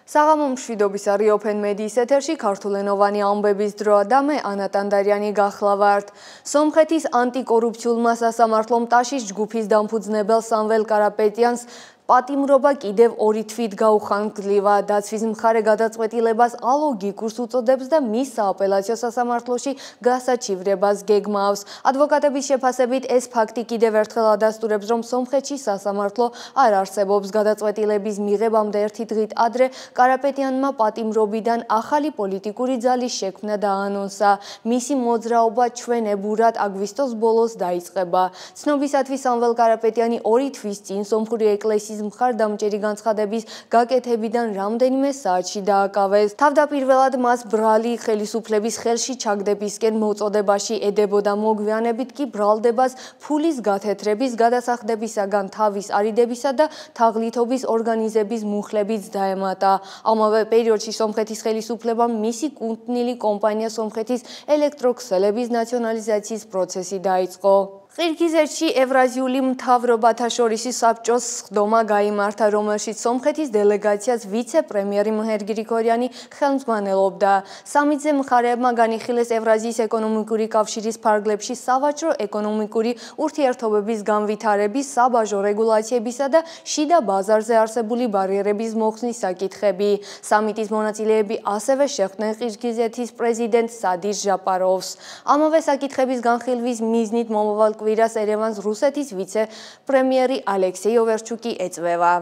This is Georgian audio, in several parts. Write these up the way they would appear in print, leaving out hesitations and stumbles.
საღამო მშვიდობისა Open Media-ის ეთერში ქართულენოვანი ამბების დროა და მე ანა ტანდარიანი გახლავართ. სომხეთის ანტიკორუფციულმა სასამართლომ ტაშის ჯგუფის დამფუძნებელ სამվել კარაპეტიანს პატიმრობა კიდევ 2 თვით გაუხანგრძლივა. დაცვის მხარე გადაწყვეტილებას ალოგიკურს უწოდებს და მის სააპელაციო სასამართლოში გასაჩივრებას გეგმავს. ადვოკატების შეფასებით ეს ფაქტი კიდევ ერთხელ ადასტურებს, რომ სომხეთში სასამართლო არ არსებობს. გადაწყვეტილების მიღებამდე 1 დღით ადრე კარაპეტიანმა პატიმრობიდან ახალი პოლიტიკური ძალის შექმნა დაანონსა. მისი მოძრაობა ჩვენებურად აგვისტოს ბოლოს დაიწყება. ცნობისათვის სამվել კარაპეტიანი 2 თვის წინ სომხური ეკლესიის მხარდამჭერი განცხადების გაკეთებიდან რამდენიმე საათში დააკავეს. თავდაპირველად მას ბრალი ხელისუფლების ხელში ჩაგდებისკენ მოწოდებაში ედებოდა, მოგვიანებით კი ბრალდებას ფულის გათეთრების, გადასახდებისაგან თავის არიდებისა და თაღლითობის ორგანიზების მუხლებიც დაემატა. ამავე პერიოდში სომხეთის ხელისუფლებამ მისი კუთვნილი კომპანია სომხეთის ელექტროქსელების ნაციონალიზაციის პროცესი დაიწყო. ყირგიზეთში ევრაზიული მთავრობათა შორისი საბჭოს სხდომა გაიმართა, რომელშიც სომხეთის დელეგაციას ვიცე-პრემიერი მეჰერ გრიგორიანი ხელმძღვანელობდა. სამიძე მხარეებმა განიხილეს ევრაზიის ეკონომიკური კავშირის ფარგლებში სავაჭრო ეკონომიკური ურთიერთობების განვითარების, საბაჟო რეგულაციებისა და შიდა ბაზარზე არსებული ბარიერების მოხსნის საკითხები. სამიტის მონაწილეები ასევე შეხვდნენ ყირგიზეთის პრეზიდენტ სადირ ჟაპაროვს. ამავე საკითხების განხილვის მიზნით მომავალ კვირას ერევანს რუსეთის ვიცე-პრემიერი ალექსეი ოვერჩუკი ეწვევა.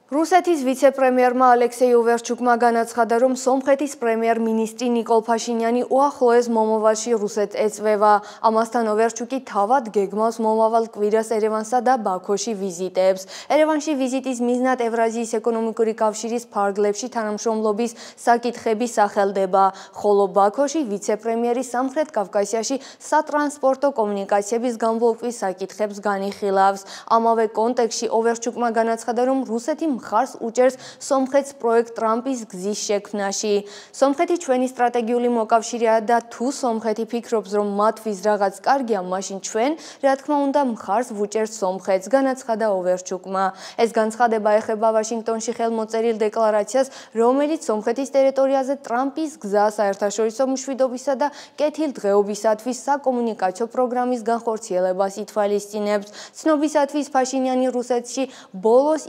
რუსეთის ვიცე-პრემიერმა ალექსეი ოვერჩუკმა განაცხადა, რომ სომხეთის პრემიერ-მინისტრი ნიკოლ ფაშინიანი უახლოეს მომავალში რუსეთს ეწვევა. ამასთან ოვერჩუკი თავად გეგმავს მომავალ კვირას ერევანსა და ბაქოში ვიზიტებს. ერევანში ვიზიტის მიზნად ევრაზიის ეკონომიკური კავშირის ფარგლებში თანამშრომლობის საკითხები სახელდება, ხოლო ბაქოში ვიცე-პრემიერი სამხრეთ კავკასიაში სატრანსპორტო კომუნიკაციების გამოლკვის საკითხებს განიხილავს. ამავე კონტექსტში ოვერჩუკმა განაცხადა, რომ რუსეთი მხარს უჭერს სომხეთს პროექტ ტრამპის გზის შექმნაში. სომხეთი ჩვენი სტრატეგიული მოკავშირეა და თუ სომხეთი ფიქრობს, რომ მათთვის რაღაც კარგია, მაშინ ჩვენ, რა თქმა უნდა, მხარს ვუჭერთ სომხეთს, განაცხადა ოვერჩუკმა. ეს განცხადება ეხება ვაშინგტონში ხელმოწერილ დეკლარაციას, რომელიც სომხეთის ტერიტორიაზე ტრამპის გზა საერთაშორისო მშვიდობისა და კეთილდღეობისათვის საკომუნიკაციო პროგრამის განხორციელებას ითვალისწინებს. ცნობისათვის ფაშინიანი რუსეთში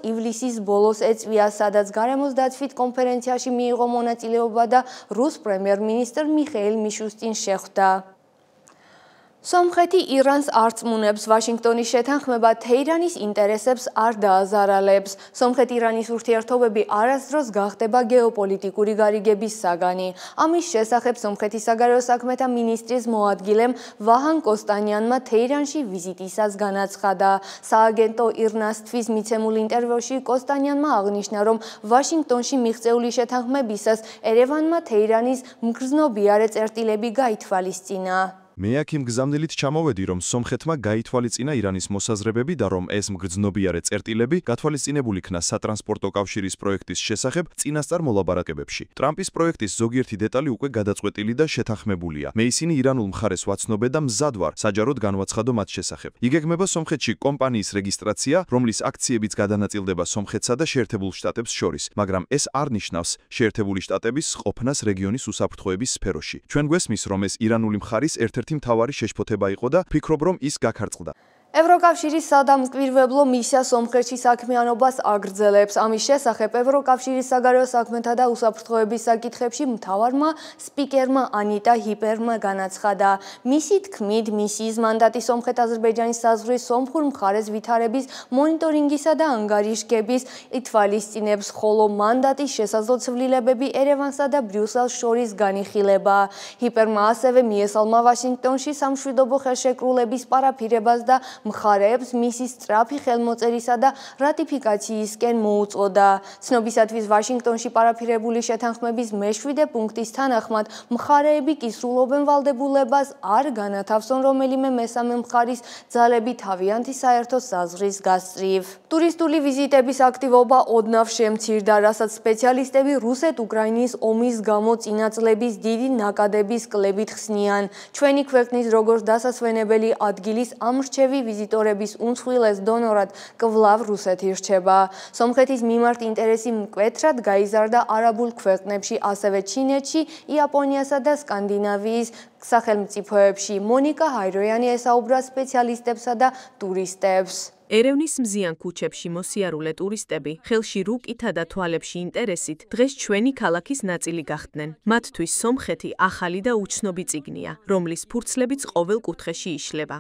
ივლისის ბოლოს ეწვია, სადაც გარემოს დაცვით კონფერენციაში მიიღო მონაწილეობა და რუს პრემიერ-მინისტრ მიხეილ მიშუსტინს შეხვდა. სომხეთი ირანს არ წმუნებს, ვაშინგტონის შეთანხმება თეირანის ინტერესებს არ დააზარალებს. სომხეთ-ირანის ურთიერთობები არასდროს გახდება გეოპოლიტიკური გარიგების საგანი. ამის შესახებ სომხეთის საგარეო საქმეთა მინისტრის მოადგილემ ვაჰან კოსტანიანმა თეირანში ვიზიტისას განაცხადა. სააგენტო ირნასთვის მიცემულ ინტერვიუში კოსტანიანმა აღნიშნა, რომ ვაშინგტონში მიღწეული შეთანხმებისას ერევანმა თეირანის მგრძნობიარე წერტილები გაითვალისწინა. მე აქ იმ გზავნილით ჩამოვედი, რომ სომხეთმა გაითვალისწინა ირანის მოსაზრებები და რომ ეს მგრძნობიარე წერტილები გათვალისწინებული იქნა სატრანსპორტო კავშირის პროექტის შესახებ წინასწარ მოლაპარაკებებში. ტრამპის პროექტის ზოგიერთი დეტალი უკვე გადაწყვეტილი და შეთანხმებულია. მე ისინი ირანულ მხარეს ვაცნობე და მზად ვარ საჯაროდ განვაცხადო მათ შესახებ. იგეგმება სომხეთში კომპანიის რეგისტრაცია, რომლის აქციებიც გადანაწილდება სომხეთსა და შეერთებულ შტატებს შორის, მაგრამ ეს არ ნიშნავს შეერთებული შტატების ყოფნას რეგიონის უსაფრთხოების სფეროში. ჩვენ გვესმის, რომ ეს ირანული მხარის ერთ-ერთი მთავარი შეშფოთება იყო და ვფიქრობ, რომ ის გაქარწყლდა. ევროკავშირის სადამკვირვებლო მისია სომხეთში საქმიანობას აგრძელებს. ამის შესახებ ევროკავშირის საგარეო საქმეთა და უსაფრთხოების საკითხებში მთავარმა სპიკერმა ანიტა ჰიპერმა განაცხადა. მისი თქმით, მისიის მანდატი სომხეთ-აზერბაიჯანის საზღვრის სომხურ მხარეს ვითარების მონიტორინგისა და ანგარიშგების ითვალისწინებს, ხოლო მანდატის შესაძლო ცვლილებები ერევანსა და ბრიუსელს შორის განიხილება. ჰიპერმა ასევე მიესალმა ვაშინგტონში სამშვიდობო ხელშეკრულების პარაფირებას და მხარეებს მისი სწრაფი ხელმოწერისა და რატიფიკაციისკენ მოუწოდა. ცნობისათვის ვაშინგტონში პარაფირებული შეთანხმების მე-7 პუნქტის თანახმად მხარეები კი სრულობენ ვალდებულებას არ განათავსონ რომელიმე მესამე მხარის ძალები თავიანთი საერთო საზღვრის გასწრიფ. ტურისტული ვიზიტების აქტივობა ოდნავ შემცირდა, რასაც სპეციალისტები რუსეთ-უკრაინის ომის გამო წინა წლების დიდი ნაკადების კლებით ხსნიან. ჩვენი ქვეყნის როგორც დასასვენებელი ადგილის ამრჩევი ვიზიტორების უმსხვილეს დონორად კვლავ რუსეთი რჩება. სომხეთის მიმართ ინტერესი მკვეთრად გაიზარდა არაბულ ქვეყნებში, ასევე ჩინეთში, იაპონიასა და სკანდინავიის სახელმწიფოებში. მონიკა ჰაიროიანი ესაუბრა სპეციალისტებსა და ტურისტებს. ერევნის მზიან ქუჩებში მოსიარულე ტურისტები ხელში რუკითა და თვალებში ინტერესით დღეს ჩვენი ქალაქის ნაწილი გახდნენ. მათთვის სომხეთი ახალი და უცნობი წიგნია, რომლის ფურცლებიც ყოველ კუთხეში იშლება.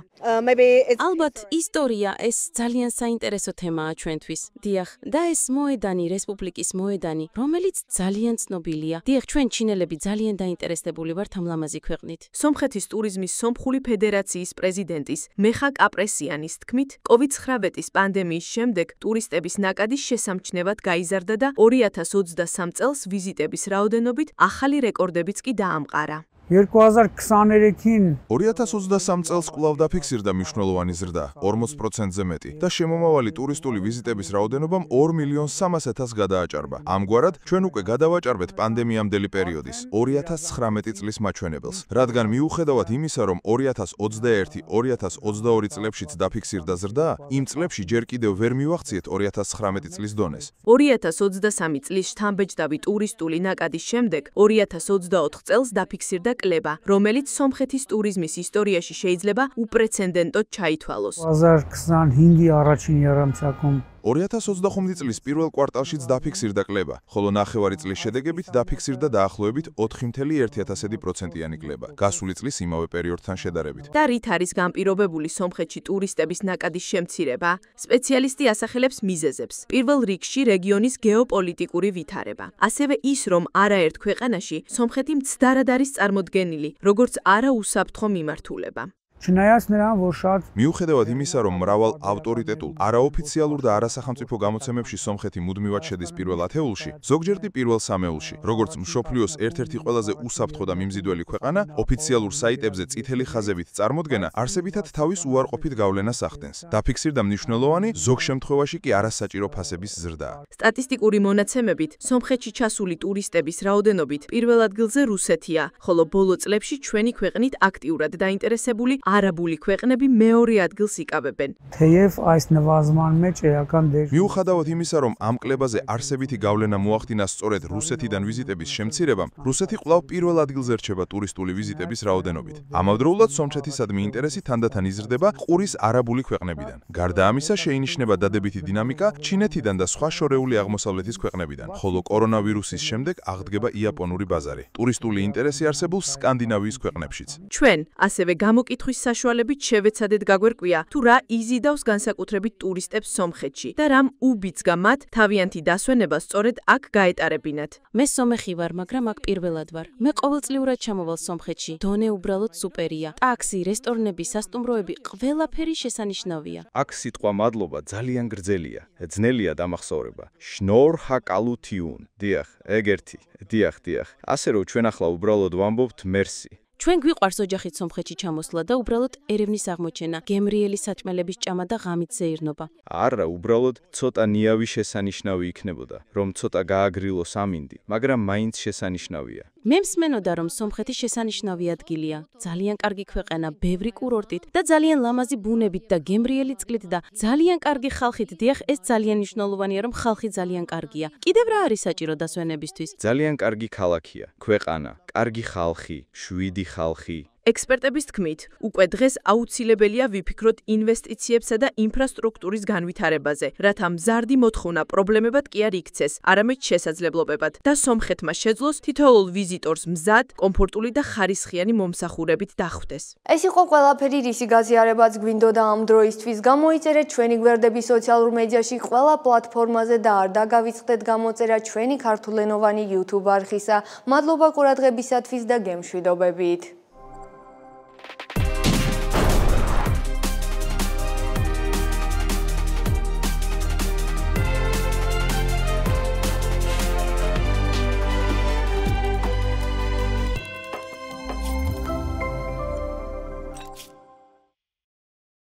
ალბათ ისტორია ეს ძალიან საინტერესო თემაა ჩვენთვის. დიახ, და ეს მოედანი, რესპუბლიკის მოედანი, რომელიც ძალიან ცნობილია. დიახ, ჩვენ ჩინელები ძალიან დაინტერესებული ვართ ამ ლამაზი ქვეყნით. სომხეთის ტურიზმის სომხური ფედერაციის პრეზიდენტის მეხა კაპრესიანის თქმით, COVID-19 პანდემიის შემდეგ ტურისტების ნაკადის შესამჩნევად გაიზარდა და 2023 წელს ვიზიტების რაოდენობით ახალი რეკორდებიც კი დაამყარა. 2023 წელს კვლავ დაფიქსირდა მნიშვნელოვანი ზრდა, 40%-ზე მეტი და შემომავალი ტურისტული ვიზიტების რაოდენობამ 2.300.000-ს გადააჭარბა. ამგვარად, ჩვენ უკვე გადავაჭარბეთ პანდემიამდელი პერიოდის 2019 წლის მაჩვენებელს, რადგან მიუხედავად იმისა, რომ 2021-2022 წლებშიც დაფიქსირდა ზრდა, იმ წლებში ჯერ კიდევ ვერ მივაღწიეთ 2019 წლის დონეს. 2023 წლის შთამბეჭდავი ტურისტული ნაკადის შემდეგ 2024 წელს დაფიქსირდა კლება, რომელიც სომხეთის ტურიზმის ისტორიაში შეიძლება უპრეცედენტოდ ჩაითვალოს. 2025 წლის პირველ კვარტალშიც დაფიქსირდა კლება, ხოლო ნახევარი წლის შედეგებით დაფიქსირდა დაახლოებით 4.1%-იანი კლება, გასული წლის იმავე პერიოდთან შედარებით. და რით არის განპირობებული სომხეთში ტურისტების ნაკადის შემცირება? სპეციალისტი ასახელებს მიზეზებს. პირველ რიგში რეგიონის გეოპოლიტიკური ვითარება. ასევე ის, რომ არაერთ ქვეყანაში სომხეთი მცდარად არის წარმოდგენილი, როგორც არაუსაფრთხო მიმართულება. მიუხედავად იმისა, რომ მრავალ ავტორიტეტულ, არაოფიციალურ და არასახამწიფო გამოცემებში სომხეთი მუდმივად შედის პირველ ათეულში, ზოგჯერ კი პირველ სამეულში, როგორც მსოფლიოს ერთ-ერთი ყველაზე უსაფრთხო და მიმზიდველი ქვეყანა, ოფიციალურ საიტებზე წითელი ხაზებით წარმოდგენა არსებითად თავის უარყოფით გავლენას ახდენს. დაფიქსირდა მნიშვნელოვანი, ზოგ შემთხვევაში კი არასაჭირო ფასების ზრდა. სტატისტიკური მონაცემებით, სომხეთში ჩასული ტურისტების რაოდენობით პირველ ადგილზე რუსეთია, ხოლო ბოლო წლებში ჩვენი ქვეყნით აქტიურად დაინტერესებული არაბული ქვეყნები მეორე ადგილს იკავებენ. მიუხედავად იმისა, რომ ამ კლებაზე არსებითი გავლენა მოახდინა სწორედ რუსეთიდან ვიზიტების შემცირებამ, რუსეთი კვლავ პირველ ადგილზე რჩება ტურისტული ვიზიტების რაოდენობით. ამავდროულად სომხეთისადმი ინტერესი თანდათან იზრდება ყურის არაბული ქვეყნებიდან. გარდა ამისა, შეინიშნება დადებითი დინამიკა ჩინეთიდან და სხვა შორეული აღმოსავლეთის ქვეყნებიდან, ხოლო კორონავირუსის შემდეგ აღდგება იაპონური ბაზარი. ტურისტული ინტერესი არსებულ სკანდინავიის ქვეყნებშიც. ჩვენ ასევე გამოკითხვის საშუალებით შევეცადეთ გაგვერკვია, თუ რა იზიდავს განსაკუთრებით ტურისტებს სომხეთში და რამ უბიძგა მათ თავიანთი დასვენება სწორედ აქ გაეტარებინათ. მე სომეხი ვარ, მაგრამ აქ პირველად ვარ. მე ყოველწლიურად ჩამოვალ სომხეთში. დონე უბრალოდ სუპერია. ტაქსი, რესტორნები, სასტუმროები, ყველაფერი შესანიშნავია. აქ სიტყვა მადლობა ძალიან გრძელია. ძნელია დამახსოვრება. შნორ ჰაკალუთიუნ. დიახ, ეგერთი. დიახ. ასე რომ ჩვენ ახლა უბრალოდ ვამბობთ მერსი. ჩვენ გვიყვარს ოჯახით სომხეთში ჩამოსვლა და უბრალოდ ერევნის აღმოჩენა, გემრიელი საჭმელების ჭამა და ღამით ზეირნობა. არა, უბრალოდ ცოტა ნიავი შესანიშნავი იქნებოდა, რომ ცოტა გააგრილოს ამინდი, მაგრამ მაინც შესანიშნავია. მე მსმენოდა, რომ სომხეთი შესანიშნავი ადგილია, ძალიან კარგი ქვეყანა, ბევრი კურორტით და ძალიან ლამაზი ბუნებით და გემრიელი წყლით და ძალიან კარგი ხალხით. დიახ, ეს ძალიან მნიშვნელოვანია, რომ ხალხი ძალიან კარგია. კიდევ რა არის საჭირო დასვენებისთვის? ძალიან კარგი ქალაქია, ქვეყანა, კარგი ხალხი, შვიდი ხალხი. ექსპერტების თქმით, უკვე დღეს აუცილებელია ვიფიქროთ ინვესტიციებსა და ინფრასტრუქტურის განვითარებაზე, რათა მზარდი მოთხოვნა პრობლემებად კი არ იქცეს, არამედ შესაძლებლობებად და სომხეთმა შეძლოს თითოეულ ვიზიტორს მზად, კომფორტული და ხარისხიანი მომსახურებით დახვდეს. ეს იყო ყველაფერი, რისი გაზიარებაც გვინდოდა ამ დროისთვის. გამოიწერეთ ჩვენი გვერდები სოციალურ მედიაში ყველა პლატფორმაზე და არ დაგავიწყდეთ გამოწერა ჩვენი ქართულენოვანი YouTube არხისა. მადლობა ყურადღებისათვის და გემშვიდობებით.